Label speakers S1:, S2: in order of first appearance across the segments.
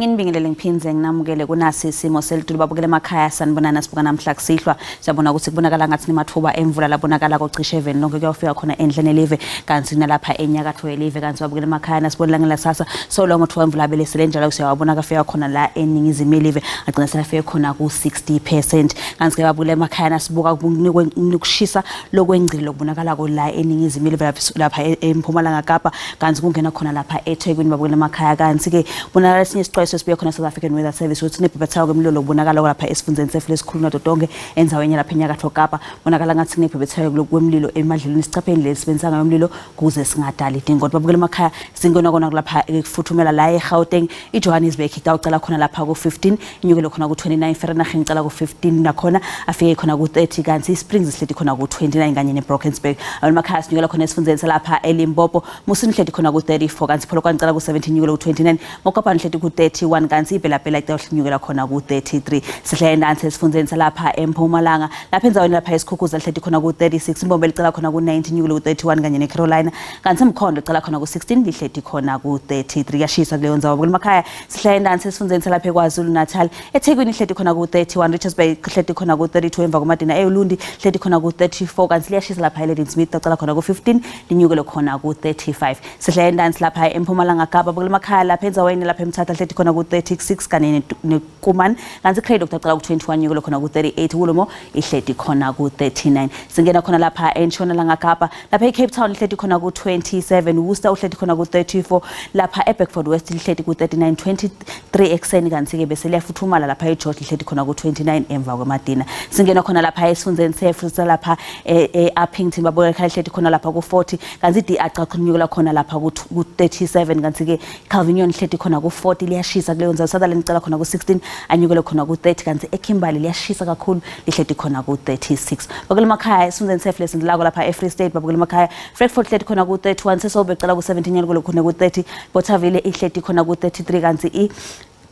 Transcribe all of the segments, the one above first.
S1: Nginibingelele ngiphinze nginamukele kunasi Simo selitulu babukele emakhaya sanibonana sibuka namhla kusihlwa siyabona ukuthi kubonakala ngathi nemathuba emvula labonakala kocishe 7 lonke kuyofika khona endlene elive kanti nalapha enyakatho yelive kanti babukele emakhaya nasibonela ngelasasa so long uthuwa emvula belesele njalo kusiyabona kafika khona la eningizimu elive agcina selafika khona ku 60% kanti ke babukele emakhaya nasibuka ukushisa lokwengcili lokubonakala ko la eningizimu elive lapha eMpumalanga Kapa kanti kungena khona lapha eThekwini babukele emakhaya kanti ke bonakala esinye isixwayiso sibuye khona South African Weather Service ukuthi nebhebhetheka kwemililo lokubonakala lapha esifundeni sefule esikhulu naDodonge enzaweni lapha enyakatho Kapa bonakala ngathi kunebhebhetheka kwemililo emadlelweni isicapheni lesebenzisa ngayo umlilo kuze singadali idingo kodwa babukele emakhaya singona kona lapha ekufuthumela la eGauteng iJohannesburg icala khona lapha ku 15 inyukele khona ku 29 Vereeniging icala ku 15 nakhona afike khona ku 30 kanti iSprings isihleti khona ku 29 kanye neBrockensburg emakhaya sinyukela khona esifundeni lapha eLimpopo Musini ihleti khona ku 34 kanti Polokwane icala ku 17 inyukele ku 29 Mokopane ihleti ku 31 kanti iBhelaphela icala linyukela khona ku 33 sihle endansi esifundeni lapha eMpumalanga lapha enzaweni lapha esikhukhuza ihleti khona ku 36 Mbombe licala khona ku 19 inyukele ku 31 kanye neCarolina kanti Mkhondo icala khona ku 16 lihleti khona ku 33 yashisa kuleyo ndzawo bakule emakhaya sihle endansi esifundeni lapha eKwaZulu Natal eThekwini ihleti khona ku 31 Richards Bay ihleti khona ku 32 emva kwamadina eUlundi ihleti khona ku 34 kanti liyashisa lapha eLady Smith icala khona ku 15 linyukele khona ku 35 sihle endansi lapha eMpumalanga Kapa bakule emakhaya lapha enzaweni lapha eMthatha ihleti khona ku 36 kanye neKumani kanti Credo icala ku 21 nyukele khona ku 38 Wulumo ihleti khona ku 39 singena khona lapha eNtshonalanga Kapa lapha eCape Town ihleti khona ku 27 Worcester ihleti khona ku 34 lapha eBeckford West ihleti ku 39 23 ekseni kanti ke bese liyafuthumala lapha eGeorge ihleti khona ku 29 emva kwamadina singena khona lapha esifundeni seFrisa lapha eUppington babukela ihleti khona lapha ku 40 kanti iDR kunyukela khona lapha ku 37 kanti ke Calvinion ihleti khona ku 40 liyashisa kuleyo ndzawo Sutherland icala khona ku 16 anyukele khona ku 30 kanti eKimberley liyashisa kakhulu lihleti khona ku 36 bakule emakhaya esifundeni seFleet ndilako lapha eFree State babukele emakhaya Frankfurt ihleti khona ku 31 sesobe icala ku 17 nyukele khona ku 30 Bothaville ihleti khona ku 33 kanti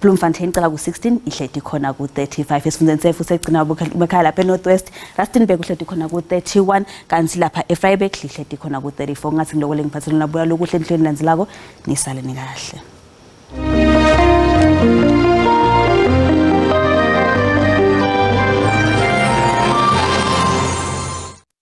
S1: Bloemfontein icala ku 16 ihleti khona ku 35 esifundeni sefu segcina emakhaya lapha eNorthwest Rustenburg ihleti khona ku 31 kanti lapha eVryburg ihleti khona ku 34 ngathi ngiloko lengiphathele nabuya lokuhle endleni landzelako nisale nikahle